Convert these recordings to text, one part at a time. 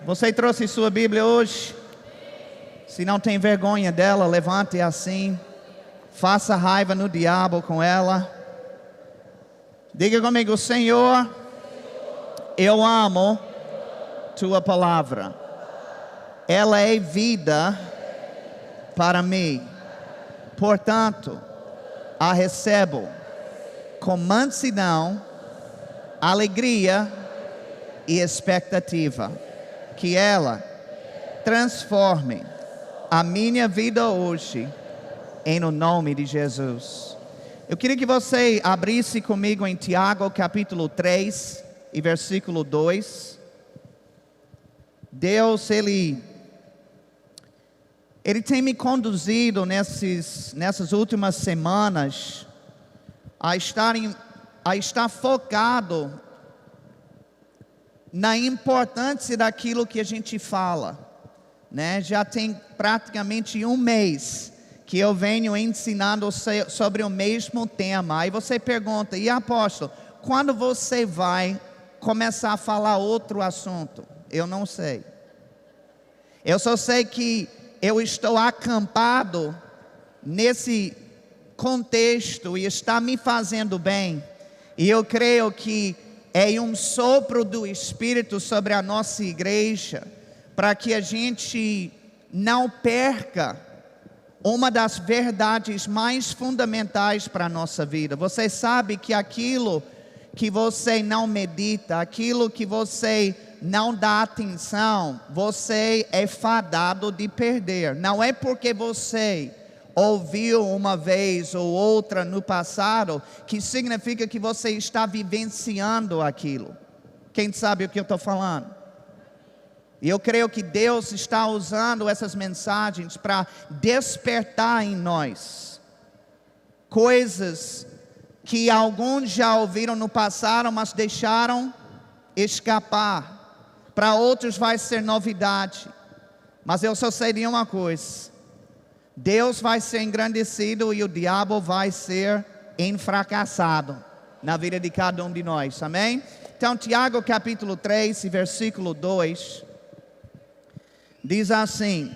Você trouxe sua Bíblia hoje? Se não tem vergonha dela, levante assim. Faça raiva no diabo com ela. Diga comigo: Senhor, eu amo tua palavra. Ela é vida para mim. Portanto, a recebo com mansidão, alegria e expectativa. Que ela transforme a minha vida hoje, em nome de Jesus. Eu queria que você abrisse comigo em Tiago capítulo 3 e versículo 2. Deus, Ele tem me conduzido nessas últimas semanas a estar focado na importância daquilo que a gente fala, né? Já tem praticamente um mês que eu venho ensinando sobre o mesmo tema. Aí você pergunta: e apóstolo, quando você vai começar a falar outro assunto? Eu não sei. Eu só sei que eu estou acampado nesse contexto e está me fazendo bem. E eu creio que é um sopro do Espírito sobre a nossa igreja, para que a gente não perca uma das verdades mais fundamentais para a nossa vida. Você sabe que aquilo que você não medita, aquilo que você não dá atenção, você é fadado de perder. Não é porque você ouviu uma vez ou outra no passado que significa que você está vivenciando aquilo. Quem sabe o que eu estou falando? E eu creio que Deus está usando essas mensagens para despertar em nós coisas que alguns já ouviram no passado, mas deixaram escapar. Para outros vai ser novidade. Mas eu só sei de uma coisa: Deus vai ser engrandecido e o diabo vai ser enfracassado na vida de cada um de nós, amém? Então, Tiago capítulo 3, versículo 2, diz assim: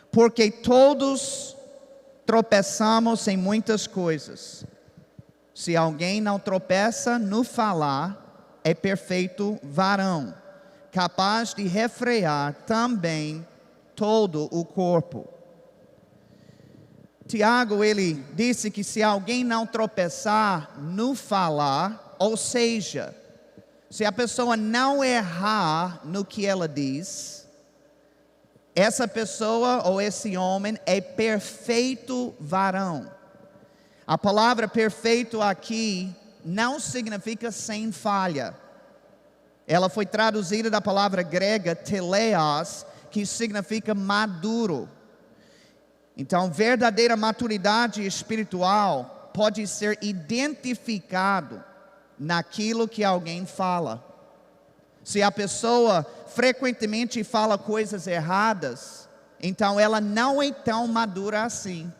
porque todos tropeçamos em muitas coisas. Se alguém não tropeça no falar, é perfeito varão, capaz de refrear também todo o corpo. Tiago, ele disse que se alguém não tropeçar no falar, ou seja, se a pessoa não errar no que ela diz, essa pessoa ou esse homem é perfeito varão. A palavra perfeito aqui não significa sem falha. Ela foi traduzida da palavra grega teleios, que significa maduro. Então, verdadeira maturidade espiritual pode ser identificado naquilo que alguém fala. Se a pessoa frequentemente fala coisas erradas, então ela não é tão madura assim.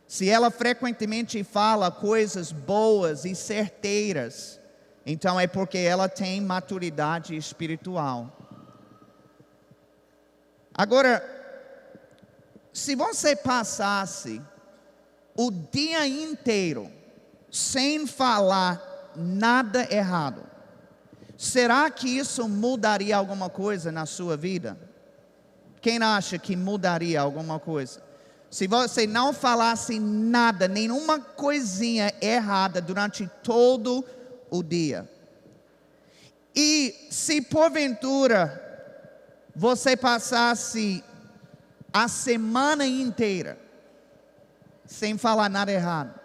Se ela frequentemente fala coisas boas e certeiras, então é porque ela tem maturidade espiritual. Agora, se você passasse o dia inteiro sem falar nada errado, será que isso mudaria alguma coisa na sua vida? Quem acha que mudaria alguma coisa? Se você não falasse nada, nenhuma coisinha errada durante todo o dia. E se porventura você passasse a semana inteira sem falar nada errado,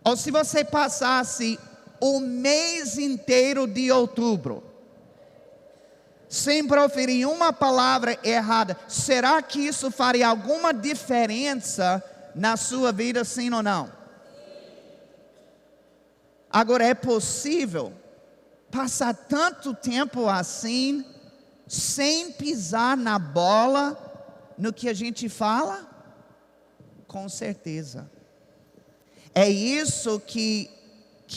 ou se você passasse o mês inteiro de outubro sem proferir uma palavra errada, será que isso faria alguma diferença na sua vida, sim ou não? Agora, é possível passar tanto tempo assim, sem pisar na bola no que a gente fala? Com certeza. É isso que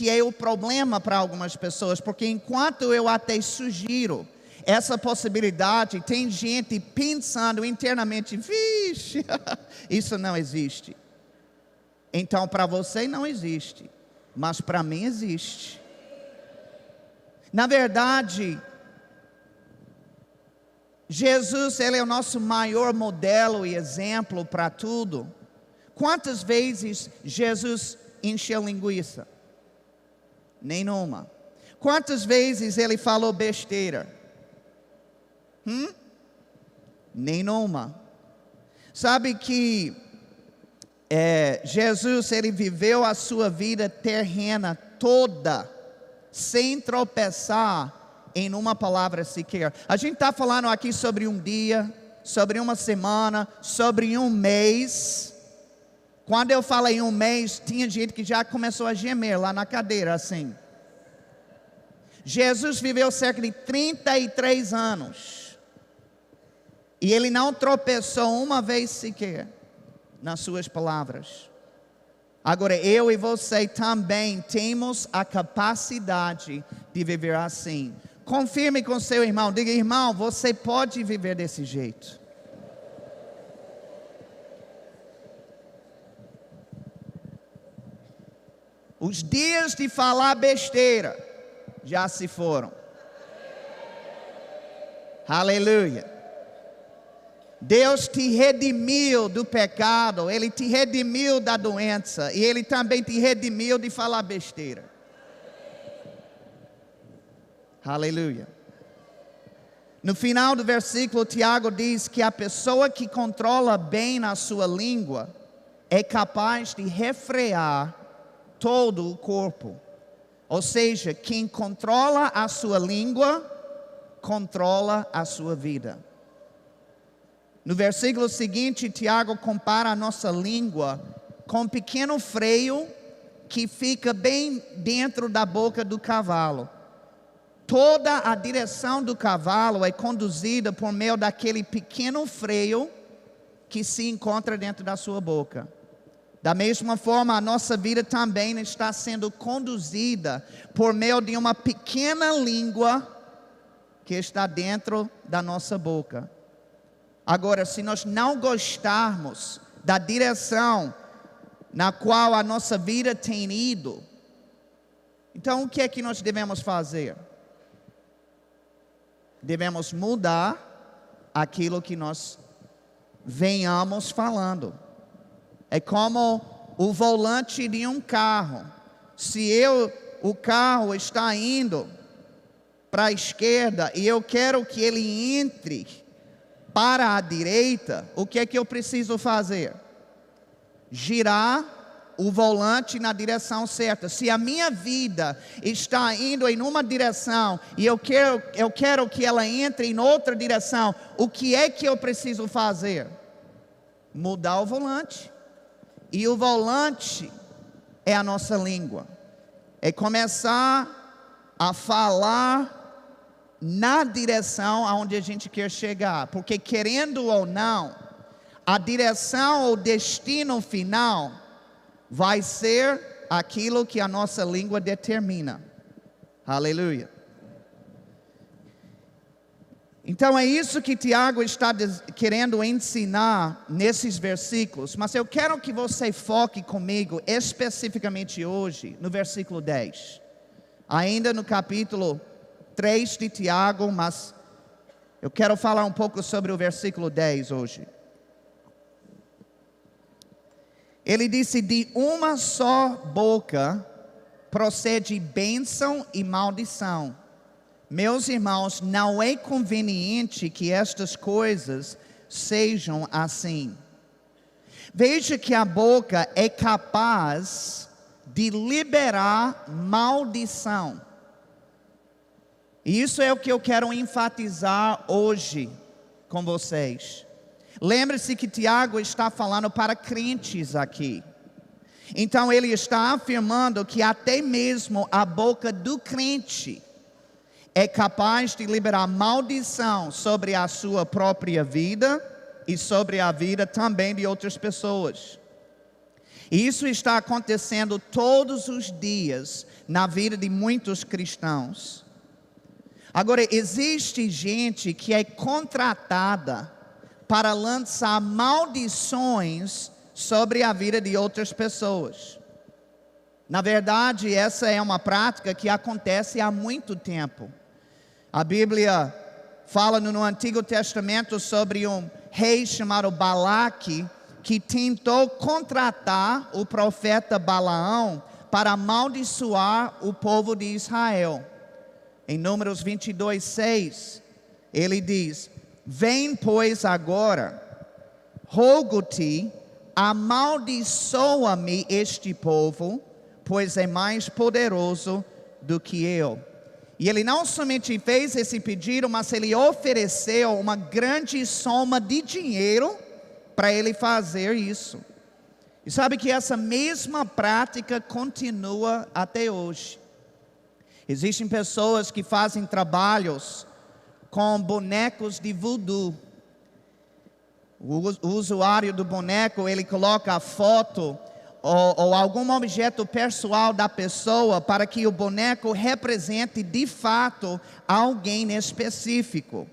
é o problema para algumas pessoas, porque enquanto eu até sugiro essa possibilidade, tem gente pensando internamente, vixe, isso não existe. Então para você não existe, mas para mim existe. Na verdade, Jesus, Ele é o nosso maior modelo e exemplo para tudo. Quantas vezes Jesus encheu linguiça? Nenhuma. Quantas vezes Ele falou besteira? Nenhuma. Sabe que Jesus, Ele viveu a sua vida terrena toda, sem tropeçar em uma palavra sequer. A gente está falando aqui sobre um dia, sobre uma semana, sobre um mês. Quando eu falei um mês, tinha gente que já começou a gemer lá na cadeira, assim. Jesus viveu cerca de 33 anos. E Ele não tropeçou uma vez sequer nas suas palavras. Agora, eu e você também temos a capacidade de viver assim. Confirme com seu irmão, diga: irmão, você pode viver desse jeito. Os dias de falar besteira já se foram. Aleluia. Deus te redimiu do pecado, Ele te redimiu da doença, e Ele também te redimiu de falar besteira. Aleluia. No final do versículo, Tiago diz que a pessoa que controla bem a sua língua é capaz de refrear todo o corpo. Ou seja, quem controla a sua língua, controla a sua vida. No versículo seguinte, Tiago compara a nossa língua com um pequeno freio que fica bem dentro da boca do cavalo. Toda a direção do cavalo é conduzida por meio daquele pequeno freio que se encontra dentro da sua boca. Da mesma forma, a nossa vida também está sendo conduzida por meio de uma pequena língua que está dentro da nossa boca. Agora, se nós não gostarmos da direção na qual a nossa vida tem ido, então o que é que nós devemos fazer? Devemos mudar aquilo que nós venhamos falando. É como o volante de um carro. Se o carro está indo para a esquerda e eu quero que ele entre para a direita, o que é que eu preciso fazer? Girar o volante na direção certa. Se a minha vida está indo em uma direção e eu quero que ela entre em outra direção, o que é que eu preciso fazer? Mudar o volante. E o volante é a nossa língua. É começar a falar na direção aonde a gente quer chegar. Porque querendo ou não, a direção ou destino final vai ser aquilo que a nossa língua determina. Aleluia. Então é isso que Tiago está querendo ensinar nesses versículos. Mas eu quero que você foque comigo especificamente hoje no versículo 10. Ainda no capítulo 3 de Tiago, mas eu quero falar um pouco sobre o versículo 10 hoje. Ele disse: de uma só boca procede bênção e maldição. Meus irmãos, não é conveniente que estas coisas sejam assim. Veja que a boca é capaz de liberar maldição. E isso é o que eu quero enfatizar hoje com vocês. Lembre-se que Tiago está falando para crentes aqui. Então ele está afirmando que até mesmo a boca do crente é capaz de liberar maldição sobre a sua própria vida e sobre a vida também de outras pessoas. E isso está acontecendo todos os dias na vida de muitos cristãos. Agora, existe gente que é contratada para lançar maldições sobre a vida de outras pessoas. Na verdade, essa é uma prática que acontece há muito tempo. A Bíblia fala no Antigo Testamento sobre um rei chamado Balaque, que tentou contratar o profeta Balaão para amaldiçoar o povo de Israel. Em Números 22:6, ele diz: vem, pois, agora, rogo-te, amaldiçoa-me este povo, pois é mais poderoso do que eu. E ele não somente fez esse pedido, mas ele ofereceu uma grande soma de dinheiro para ele fazer isso. E sabe que essa mesma prática continua até hoje. Existem pessoas que fazem trabalhos com bonecos de voodoo. O usuário do boneco, ele coloca a foto ou algum objeto pessoal da pessoa para que o boneco represente de fato alguém específico.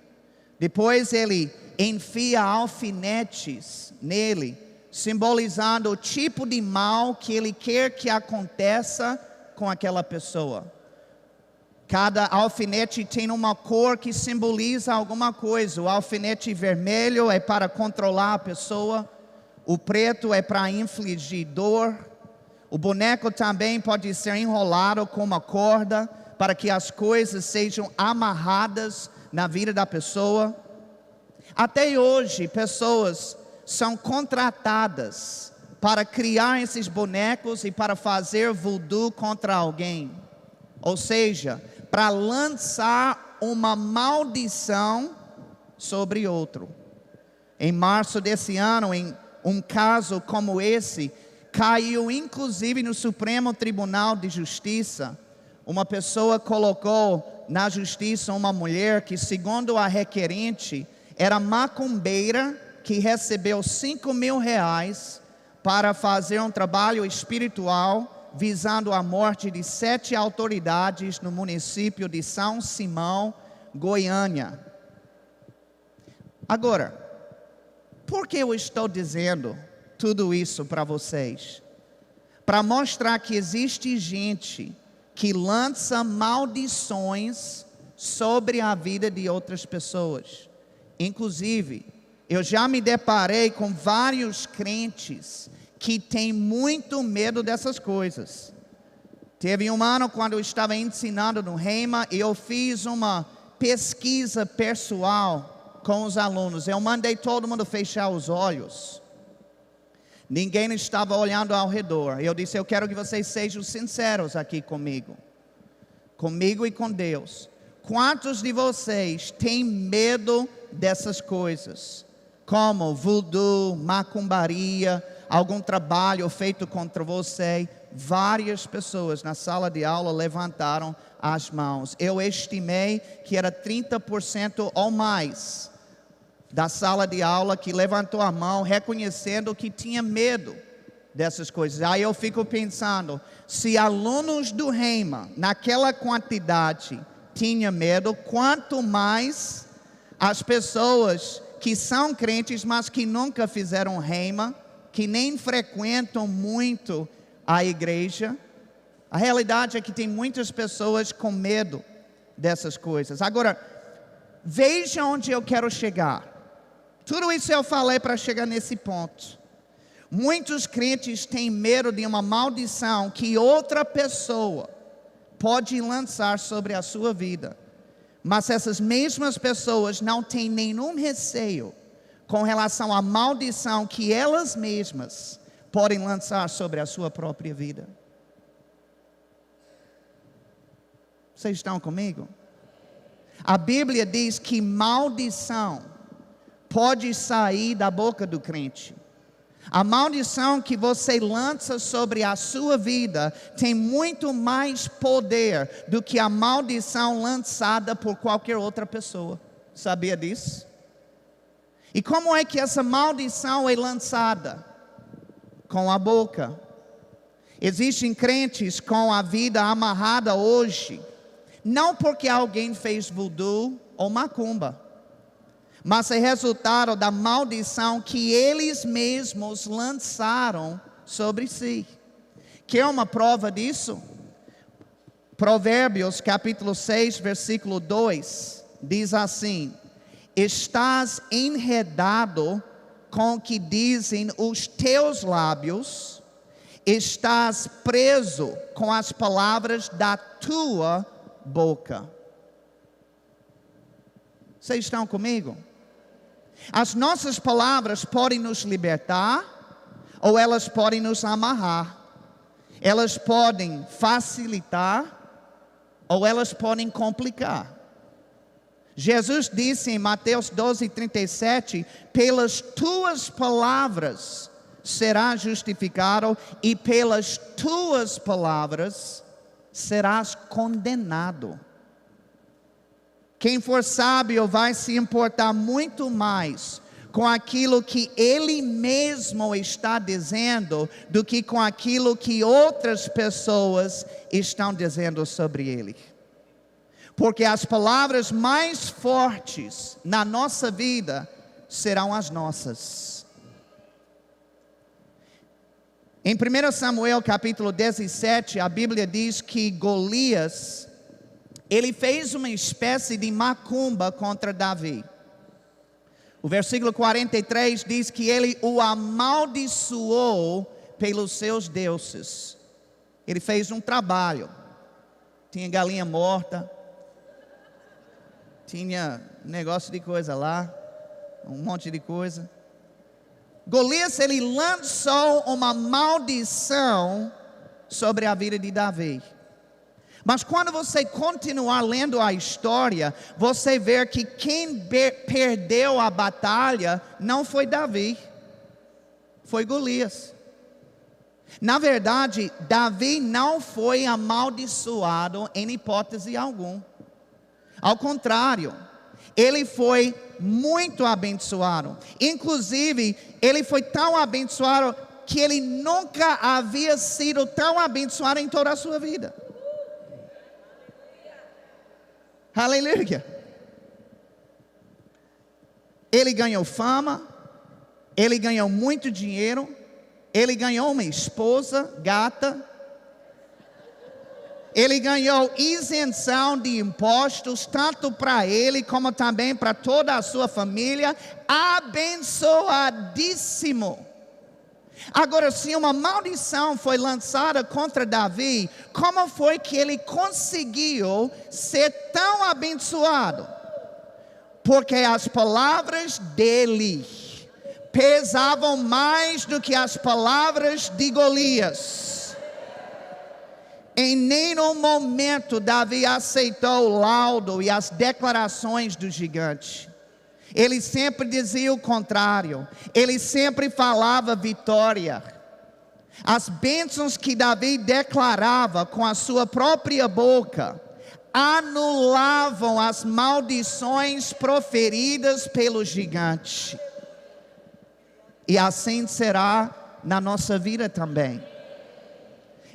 Depois ele enfia alfinetes nele, simbolizando o tipo de mal que ele quer que aconteça com aquela pessoa. Cada alfinete tem uma cor que simboliza alguma coisa. O alfinete vermelho é para controlar a pessoa. O preto é para infligir dor. O boneco também pode ser enrolado com uma corda para que as coisas sejam amarradas na vida da pessoa. Até hoje, pessoas são contratadas para criar esses bonecos e para fazer voodoo contra alguém. Ou seja, para lançar uma maldição sobre outro. Em março desse ano, em um caso como esse, caiu inclusive no Supremo Tribunal de Justiça. Uma pessoa colocou na justiça uma mulher que, segundo a requerente, era macumbeira, que recebeu R$5.000 para fazer um trabalho espiritual visando a morte de 7 autoridades no município de São Simão, Goiânia. Agora, por que eu estou dizendo tudo isso para vocês? Para mostrar que existe gente que lança maldições sobre a vida de outras pessoas. Inclusive, eu já me deparei com vários crentes que têm muito medo dessas coisas. Teve um ano quando eu estava ensinando no Rema e eu fiz uma pesquisa pessoal com os alunos. Eu mandei todo mundo fechar os olhos. Ninguém estava olhando ao redor. Eu disse, eu quero que vocês sejam sinceros aqui comigo e com Deus. Quantos de vocês têm medo dessas coisas? Como voodoo, macumbaria, algum trabalho feito contra você? Várias pessoas na sala de aula levantaram as mãos. Eu estimei que era 30% ou mais da sala de aula que levantou a mão, reconhecendo que tinha medo dessas coisas. Aí eu fico pensando, se alunos do Rema, naquela quantidade, tinham medo, quanto mais as pessoas que são crentes, mas que nunca fizeram Rema, que nem frequentam muito a igreja. A realidade é que tem muitas pessoas com medo dessas coisas. Agora, veja onde eu quero chegar. Tudo isso eu falei para chegar nesse ponto. Muitos crentes têm medo de uma maldição que outra pessoa pode lançar sobre a sua vida. Mas essas mesmas pessoas não têm nenhum receio com relação à maldição que elas mesmas podem lançar sobre a sua própria vida. Vocês estão comigo? A Bíblia diz que maldição pode sair da boca do crente. A maldição que você lança sobre a sua vida tem muito mais poder do que a maldição lançada por qualquer outra pessoa. Sabia disso? E como é que essa maldição é lançada? Com a boca. Existem crentes com a vida amarrada hoje, Não porque alguém fez voodoo ou macumba, mas é resultado da maldição que eles mesmos lançaram sobre si. Quer uma prova disso? Provérbios capítulo 6, versículo 2, diz assim: estás enredado com o que dizem os teus lábios, estás preso com as palavras da tua boca. Vocês estão comigo? As nossas palavras podem nos libertar, ou elas podem nos amarrar. Elas podem facilitar, ou elas podem complicar. Jesus disse em Mateus 12:37, pelas tuas palavras serás justificado, e pelas tuas palavras serás condenado. Quem for sábio vai se importar muito mais com aquilo que ele mesmo está dizendo do que com aquilo que outras pessoas estão dizendo sobre ele. Porque as palavras mais fortes na nossa vida serão as nossas. Em 1 Samuel capítulo 17, a Bíblia diz que Golias, ele fez uma espécie de macumba contra Davi. O versículo 43 diz que ele o amaldiçoou pelos seus deuses. Ele fez um trabalho. Tinha galinha morta, tinha negócio de coisa lá, um monte de coisa. Golias, ele lançou uma maldição sobre a vida de Davi. Mas quando você continuar lendo a história, você vê que quem perdeu a batalha não foi Davi, foi Golias. Na verdade, Davi não foi amaldiçoado em hipótese alguma. Ao contrário, ele foi muito abençoado. Inclusive, ele foi tão abençoado que ele nunca havia sido tão abençoado em toda a sua vida. Aleluia. Ele ganhou fama, ele ganhou muito dinheiro, ele ganhou uma esposa gata, ele ganhou isenção de impostos, tanto para ele como também para toda a sua família, abençoadíssimo. Agora, se uma maldição foi lançada contra Davi, como foi que ele conseguiu ser tão abençoado? Porque as palavras dele pesavam mais do que as palavras de Golias. Em nenhum momento Davi aceitou o laudo e as declarações do gigante. Ele sempre dizia o contrário. Ele sempre falava vitória. As bênçãos que Davi declarava com a sua própria boca anulavam as maldições proferidas pelo gigante. E assim será na nossa vida também.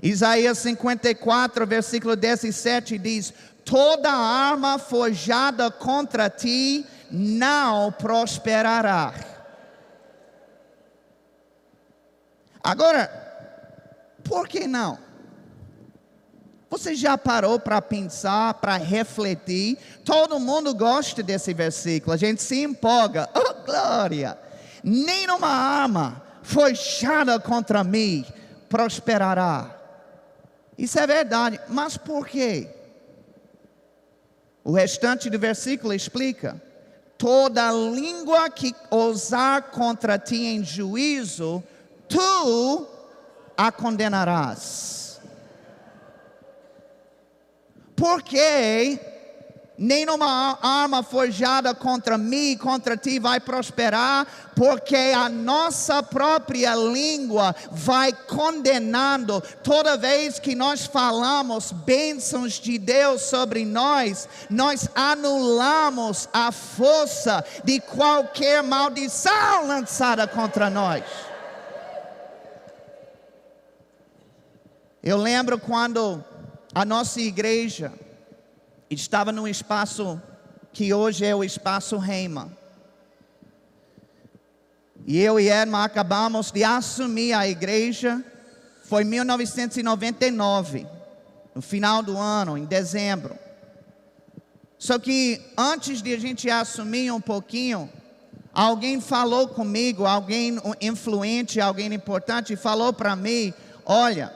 Isaías 54, versículo 17 diz: toda arma forjada contra ti não prosperará. Agora, por que não? Você já parou para pensar, para refletir? Todo mundo gosta desse versículo, a gente se empolga. Oh, glória! Nenhuma arma forjada contra mim prosperará. Isso é verdade, mas por quê? O restante do versículo explica: toda língua que ousar contra ti em juízo, tu a condenarás. Porque nenhuma arma forjada contra mim, contra ti vai prosperar, porque a nossa própria língua vai condenando. Toda vez que nós falamos bênçãos de Deus sobre nós, nós anulamos a força de qualquer maldição lançada contra nós. Eu lembro quando a nossa igreja Estava num espaço que hoje é o espaço Rema. E eu e Edma acabamos de assumir a igreja. Foi em 1999, no final do ano, em dezembro. Só que antes de a gente assumir um pouquinho, alguém falou comigo, alguém influente, alguém importante, falou para mim: olha,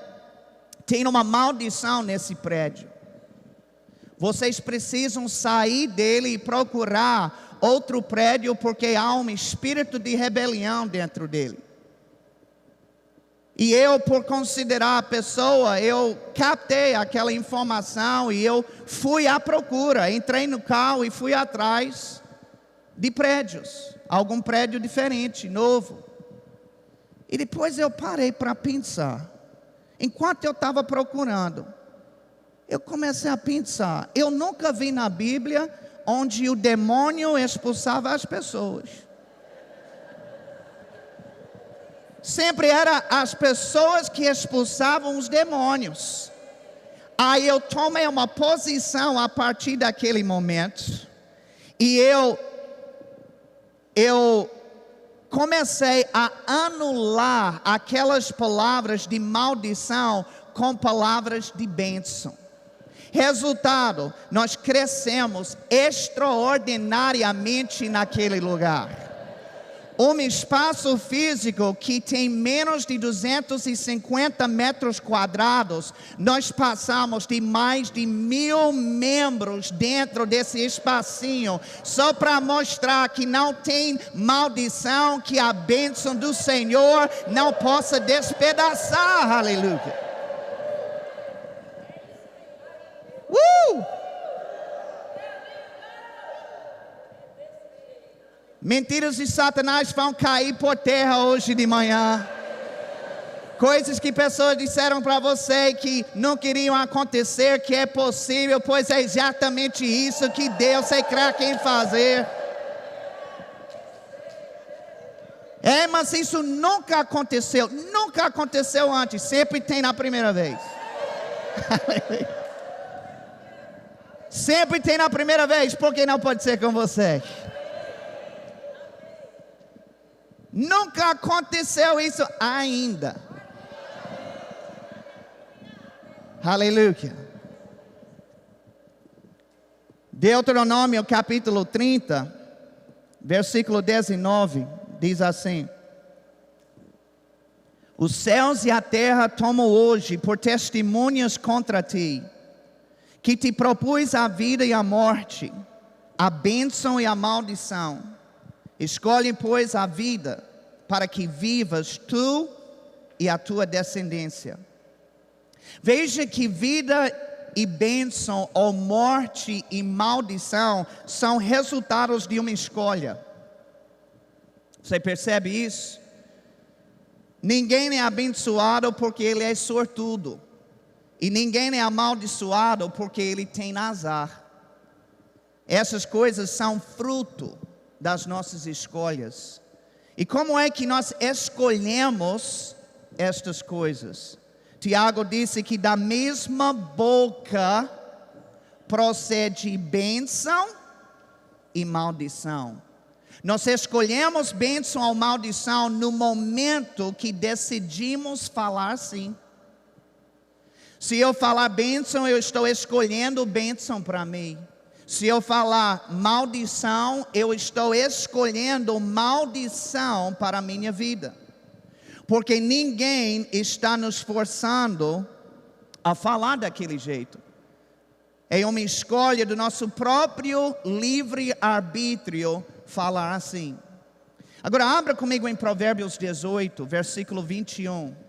tem uma maldição nesse prédio. Vocês precisam sair dele e procurar outro prédio, porque há um espírito de rebelião dentro dele. E eu, por considerar a pessoa, eu captei aquela informação e eu fui à procura. Entrei no carro e fui atrás de prédios. Algum prédio diferente, novo. E depois eu parei para pensar. Enquanto eu estava procurando, eu comecei a pensar. Eu nunca vi na Bíblia onde o demônio expulsava as pessoas. Sempre eram as pessoas que expulsavam os demônios. Aí eu tomei uma posição a partir daquele momento. E eu comecei a anular aquelas palavras de maldição com palavras de bênção. Resultado, nós crescemos extraordinariamente naquele lugar. Um espaço físico que tem menos de 250 metros quadrados, nós passamos de mais de 1.000 membros dentro desse espacinho, só para mostrar que não tem maldição, que a bênção do Senhor não possa despedaçar. Aleluia. Mentiras de Satanás vão cair por terra hoje de manhã. Coisas que pessoas disseram para você que não queriam acontecer, que é possível, pois é exatamente isso que Deus é craque em fazer. Mas isso nunca aconteceu antes, sempre tem na primeira vez. Sempre tem na primeira vez, porque não pode ser com você. Nunca aconteceu isso ainda. Aleluia. Deuteronômio capítulo 30, versículo 19, diz assim: os céus e a terra tomam hoje por testemunhas contra ti, que te propus a vida e a morte, a bênção e a maldição. Escolhe, pois, a vida, para que vivas tu e a tua descendência. Veja que vida e bênção, ou morte e maldição, são resultados de uma escolha. Você percebe isso? Ninguém é abençoado porque ele é sortudo. E ninguém é amaldiçoado porque ele tem azar. Essas coisas são fruto das nossas escolhas. E como é que nós escolhemos estas coisas? Tiago disse que da mesma boca procede bênção e maldição. Nós escolhemos bênção ou maldição no momento que decidimos falar sim. Se eu falar bênção, eu estou escolhendo bênção para mim. Se eu falar maldição, eu estou escolhendo maldição para a minha vida. Porque ninguém está nos forçando a falar daquele jeito. É uma escolha do nosso próprio livre-arbítrio falar assim. Agora abra comigo em Provérbios 18, versículo 21.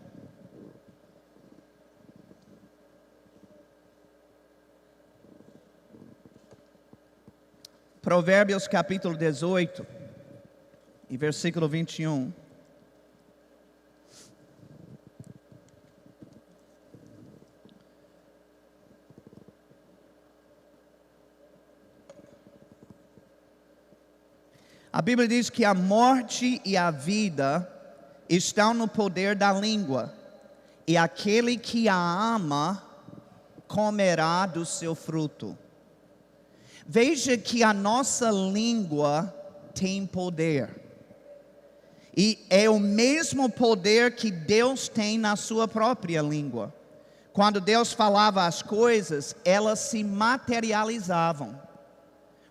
Provérbios capítulo 18 e versículo 21. A Bíblia diz que a morte e a vida estão no poder da língua, e aquele que a ama comerá do seu fruto. Veja que a nossa língua tem poder. E é o mesmo poder que Deus tem na sua própria língua. Quando Deus falava as coisas, elas se materializavam.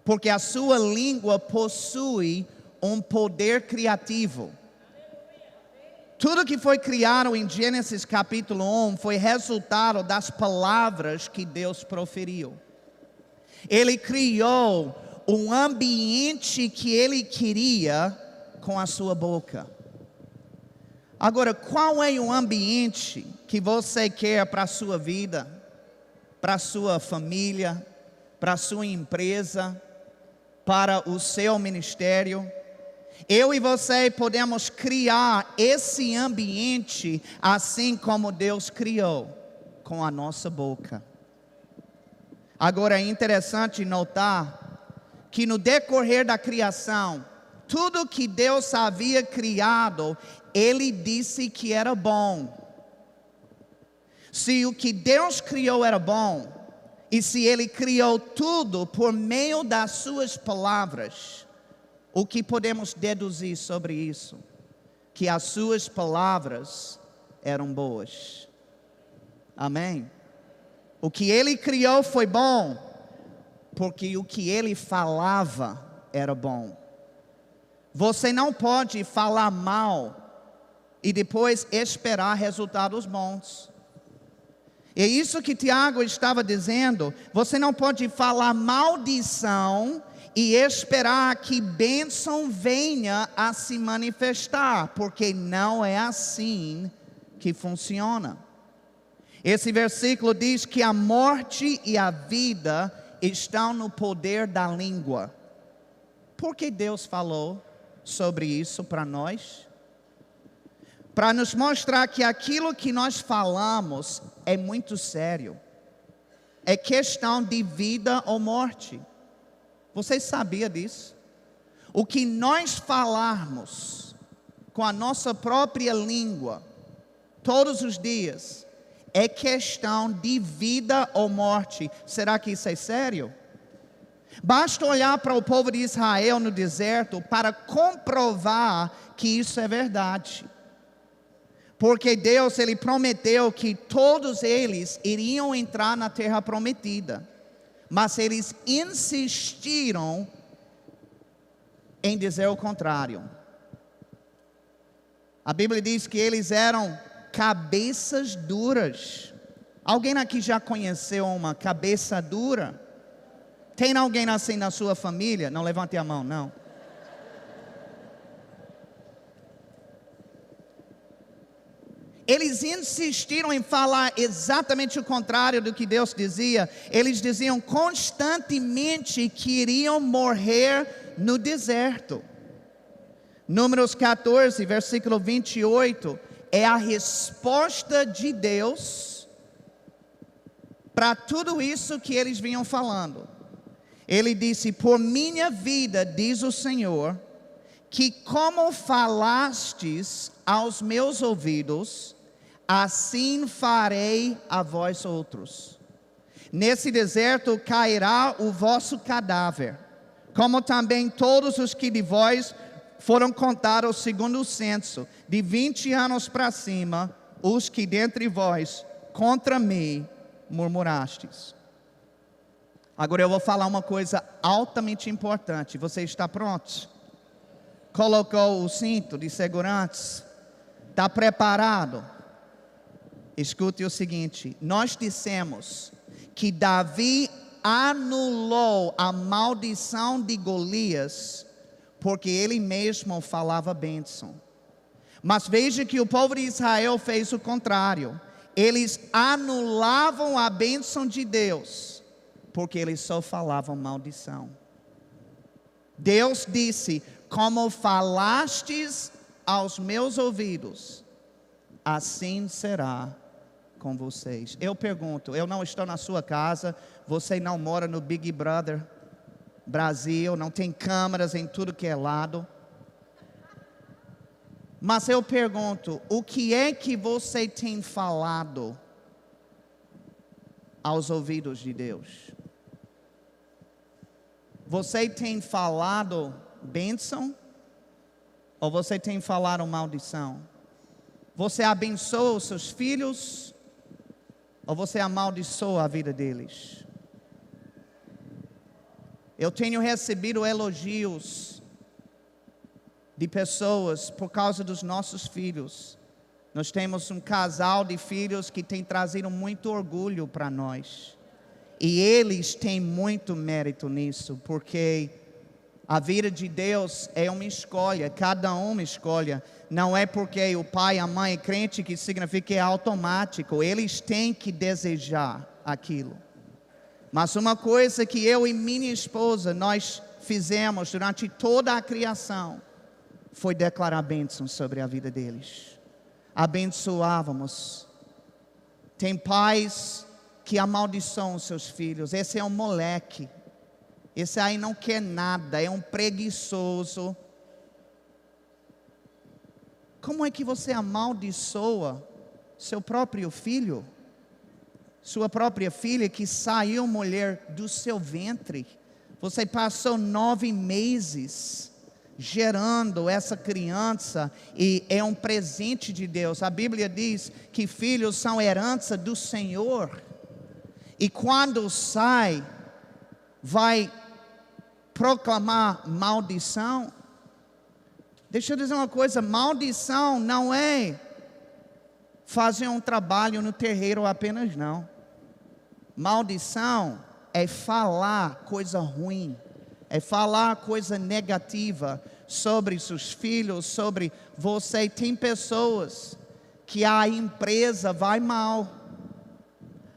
Porque a sua língua possui um poder criativo. Tudo que foi criado em Gênesis capítulo 1 foi resultado das palavras que Deus proferiu. Ele criou um ambiente que Ele queria com a sua boca. Agora, qual é o ambiente que você quer para a sua vida, para a sua família, para a sua empresa, para o seu ministério? Eu e você podemos criar esse ambiente assim como Deus criou, com a nossa boca. Agora é interessante notar que no decorrer da criação, tudo que Deus havia criado, Ele disse que era bom. Se o que Deus criou era bom, e se Ele criou tudo por meio das suas palavras, o que podemos deduzir sobre isso? Que as suas palavras eram boas. Amém? O que Ele criou foi bom, porque o que Ele falava era bom. Você não pode falar mal e depois esperar resultados bons. É isso que Tiago estava dizendo. Você não pode falar maldição e esperar que bênção venha a se manifestar, porque não é assim que funciona. Esse versículo diz que a morte e a vida estão no poder da língua. Por que Deus falou sobre isso para nós? Para nos mostrar que aquilo que nós falamos é muito sério. É questão de vida ou morte. Você sabia disso? O que nós falarmos com a nossa própria língua, todos os dias, é questão de vida ou morte. Será que isso é sério? Basta olhar para o povo de Israel no deserto para comprovar que isso é verdade. Porque Deus, Ele prometeu que todos eles iriam entrar na terra prometida. Mas eles insistiram em dizer o contrário. A Bíblia diz que eles eram cabeças duras. Alguém aqui já conheceu uma cabeça dura? Tem alguém assim na sua família? Não levante a mão, não. Eles insistiram em falar exatamente o contrário do que Deus dizia. Eles diziam constantemente que iriam morrer no deserto. Números 14, versículo 28, é a resposta de Deus para tudo isso que eles vinham falando. Ele disse: por minha vida, diz o Senhor, que como falastes aos meus ouvidos, assim farei a vós outros. Nesse deserto cairá o vosso cadáver, como também todos os que de vós foram contados segundo o censo, de 20 anos para cima, os que dentre vós contra mim murmurastes. Agora eu vou falar uma coisa altamente importante. Você está pronto? Colocou o cinto de segurança? Está preparado? Escute o seguinte: nós dissemos que Davi anulou a maldição de Golias porque ele mesmo falava bênção. Mas veja que o povo de Israel fez o contrário. Eles anulavam a bênção de Deus porque eles só falavam maldição. Deus disse: como falastes aos meus ouvidos, assim será com vocês. Eu pergunto, eu não estou na sua casa, você não mora no Big Brother Brasil, não tem câmeras em tudo que é lado. Mas eu pergunto, o que é que você tem falado aos ouvidos de Deus? Você tem falado bênção ou você tem falado maldição? Você abençoa os seus filhos ou você amaldiçoa a vida deles? Eu tenho recebido elogios de pessoas por causa dos nossos filhos. Nós temos um casal de filhos que tem trazido muito orgulho para nós. E eles têm muito mérito nisso, porque a vida de Deus é uma escolha, cada um escolha. Não é porque o pai e a mãe é crente que significa que é automático. Eles têm que desejar aquilo. Mas uma coisa que eu e minha esposa, nós fizemos durante toda a criação, foi declarar bênção sobre a vida deles. Abençoávamos. Tem pais que amaldiçoam seus filhos. Esse é um moleque. Esse aí não quer nada, é um preguiçoso. Como é que você amaldiçoa seu próprio filho? Sua própria filha que saiu mulher do seu ventre. Você passou 9 meses gerando essa criança e é um presente de Deus. A Bíblia diz que filhos são herança do Senhor. E quando sai, vai proclamar maldição. Deixa eu dizer uma coisa, maldição não é fazer um trabalho no terreiro apenas não. Maldição é falar coisa ruim, é falar coisa negativa sobre seus filhos, sobre você. Tem pessoas que a empresa vai mal.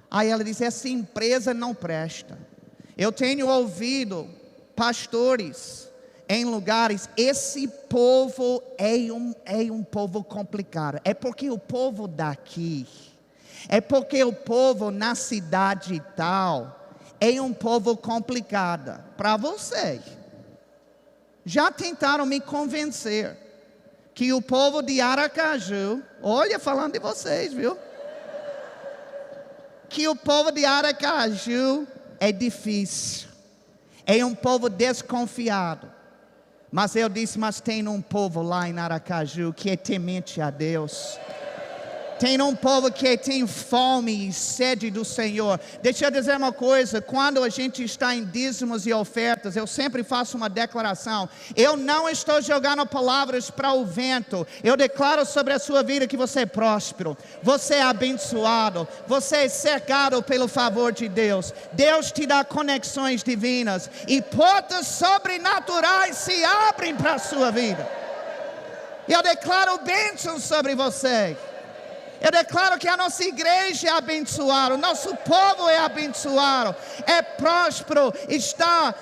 Aí ela diz, essa empresa não presta. Eu tenho ouvido pastores em lugares, esse povo é um povo complicado. É porque o povo daqui, é porque o povo na cidade tal, é um povo complicado. Para você, já tentaram me convencer que o povo de Aracaju, olha, falando de vocês, viu? Que o povo de Aracaju é difícil, é um povo desconfiado. Mas eu disse, mas tem um povo lá em Aracaju que é temente a Deus. Tem um povo que tem fome e sede do Senhor. Deixa eu dizer uma coisa, quando a gente está em dízimos e ofertas, eu sempre faço uma declaração. Eu não estou jogando palavras para o vento. Eu declaro sobre a sua vida que você é próspero, você é abençoado, você é cercado pelo favor de Deus. Deus te dá conexões divinas e portas sobrenaturais se abrem para a sua vida. Eu declaro bênçãos sobre você. Eu declaro que a nossa igreja é abençoada, o nosso povo é abençoado, é próspero, está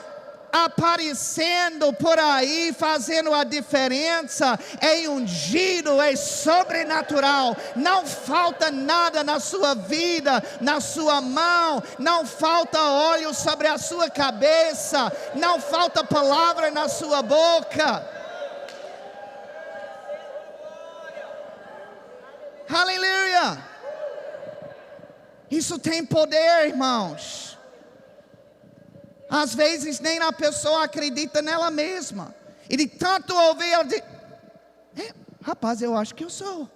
aparecendo por aí, fazendo a diferença, é ungido, é sobrenatural. Não falta nada na sua vida, na sua mão, não falta óleo sobre a sua cabeça, não falta palavra na sua boca. Aleluia! Isso tem poder, irmãos. Às vezes nem a pessoa acredita nela mesma. E de tanto ouvir, ela diz, rapaz, eu acho que eu sou.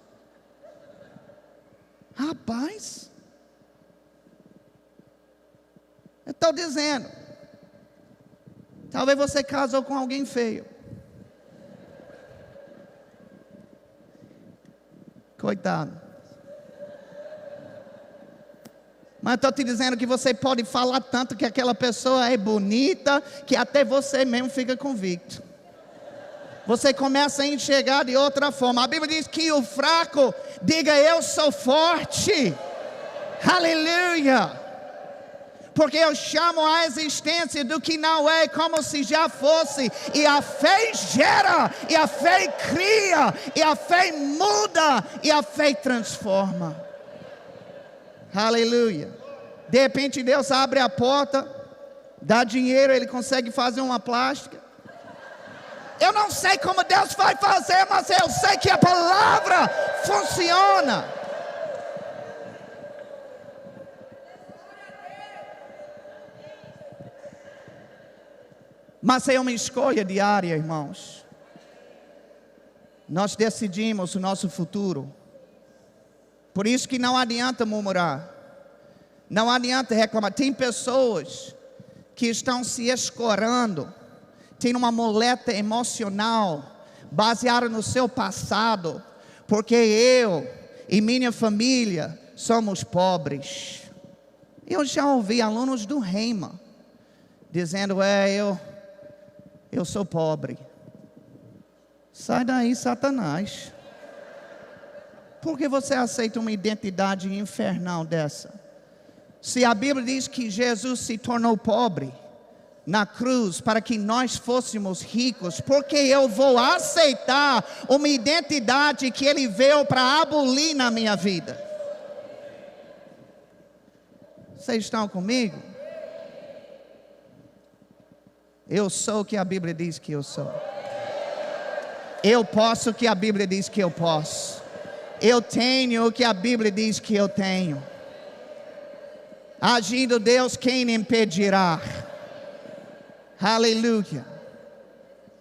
Rapaz, eu estou dizendo, talvez você casou com alguém feio. Coitado. Mas estou te dizendo que você pode falar tanto que aquela pessoa é bonita, que até você mesmo fica convicto. Você começa a enxergar de outra forma. A Bíblia diz que o fraco diga eu sou forte. Aleluia. Porque eu chamo a existência do que não é como se já fosse. E a fé gera, e a fé cria, e a fé muda, e a fé transforma. Aleluia. De repente Deus abre a porta, dá dinheiro, Ele consegue fazer uma plástica. Eu não sei como Deus vai fazer, mas eu sei que a palavra funciona. Mas é uma escolha diária, irmãos. Nós decidimos o nosso futuro. Por isso que não adianta murmurar. Não adianta reclamar. Tem pessoas que estão se escorando. Tem uma muleta emocional baseada no seu passado. Porque eu e minha família somos pobres. Eu já ouvi alunos do Rema dizendo, eu sou pobre. Sai daí, Satanás. Por que você aceita uma identidade infernal dessa? Se a Bíblia diz que Jesus se tornou pobre na cruz para que nós fôssemos ricos, por que eu vou aceitar uma identidade que Ele veio para abolir na minha vida? Vocês estão comigo? Eu sou o que a Bíblia diz que eu sou. Eu posso o que a Bíblia diz que eu posso. Eu tenho o que a Bíblia diz que eu tenho. Agindo Deus, quem impedirá? Aleluia.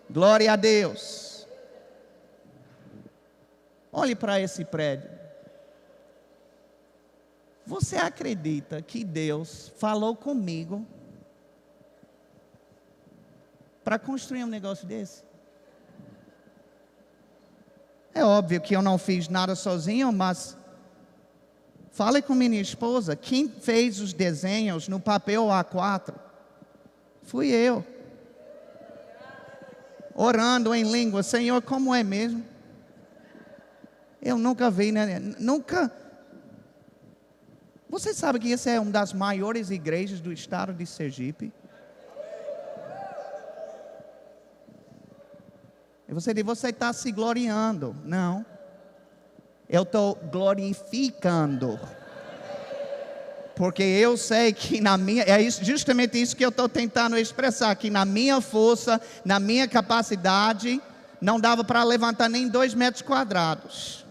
Glória a Deus. Olhe para esse prédio. Você acredita que Deus falou comigo para construir um negócio desse? É óbvio que eu não fiz nada sozinho, mas fale com minha esposa. Quem fez os desenhos no papel A4? Fui eu. Orando em língua. Senhor, como é mesmo? Eu nunca vi, né? Nunca. Você sabe que essa é uma das maiores igrejas do estado de Sergipe? E você diz, você está se gloriando. Não. Eu estou glorificando. Porque eu sei que na minha... É justamente isso que eu estou tentando expressar. Que na minha força, na minha capacidade, não dava para levantar nem 2 metros quadrados.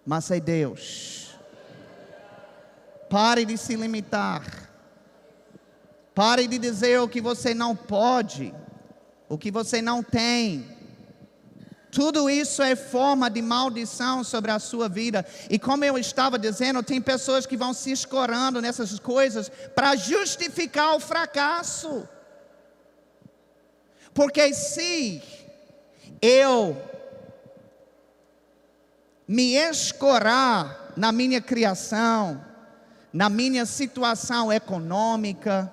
Mas é Deus. Pare de se limitar. Pare de dizer o que você não pode. O que você não tem. Tudo isso é forma de maldição sobre a sua vida. E como eu estava dizendo, tem pessoas que vão se escorando nessas coisas para justificar o fracasso. Porque se eu me escorar na minha criação, na minha situação econômica,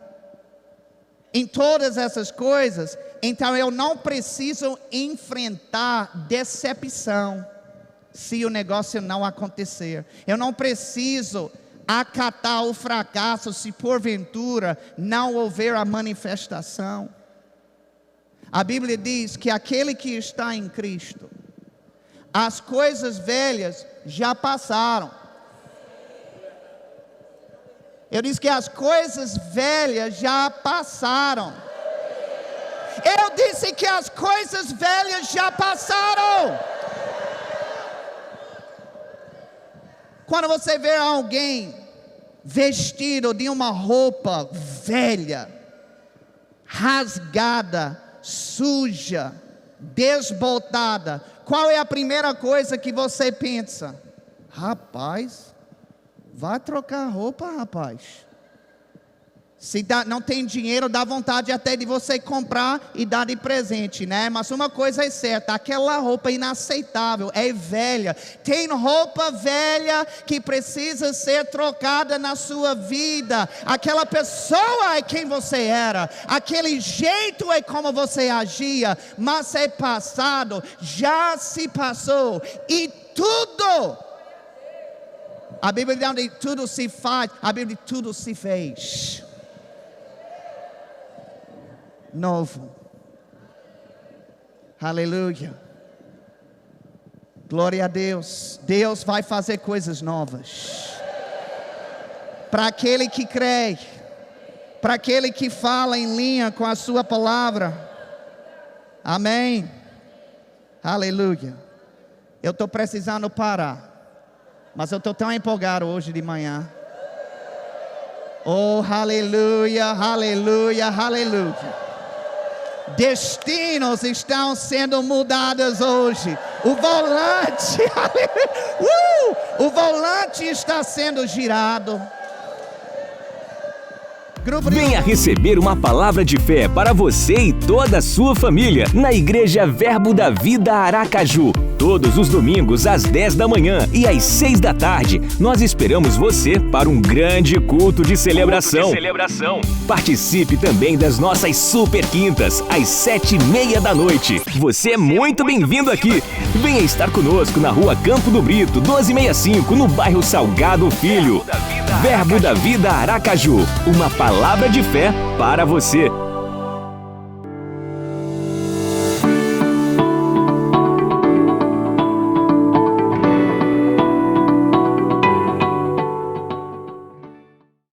em todas essas coisas, então eu não preciso enfrentar decepção se o negócio não acontecer. Eu não preciso acatar o fracasso se porventura não houver a manifestação. A Bíblia diz que aquele que está em Cristo, as coisas velhas já passaram. Eu disse que as coisas velhas já passaram. Eu disse que as coisas velhas já passaram. Quando você vê alguém vestido de uma roupa velha, rasgada, suja, desbotada, qual é a primeira coisa que você pensa? Rapaz, vai trocar roupa, rapaz. Se não tem dinheiro, dá vontade até de você comprar e dar de presente, né? Mas uma coisa é certa, aquela roupa inaceitável, é velha. Tem roupa velha que precisa ser trocada na sua vida. Aquela pessoa é quem você era, aquele jeito é como você agia, mas é passado, já se passou. E tudo, a Bíblia não diz tudo se faz, a Bíblia diz tudo se fez novo. Aleluia. Glória a Deus. Deus vai fazer coisas novas. Para aquele que crê, para aquele que fala em linha com a sua palavra. Amém. Aleluia. Eu estou precisando parar, mas eu estou tão empolgado hoje de manhã. Oh, aleluia, aleluia, aleluia. Destinos estão sendo mudados hoje. O volante, o volante está sendo girado. Venha receber uma palavra de fé para você e toda a sua família na Igreja Verbo da Vida Aracaju. Todos os domingos às 10 da manhã e às 6 da tarde. Nós esperamos você para um grande culto de celebração. Participe também das nossas super quintas às 7h30 da noite. Você é muito bem-vindo aqui. Venha estar conosco na Rua Campo do Brito, 1265, no bairro Salgado Filho. Verbo da Vida Aracaju. Uma palavra de fé para você.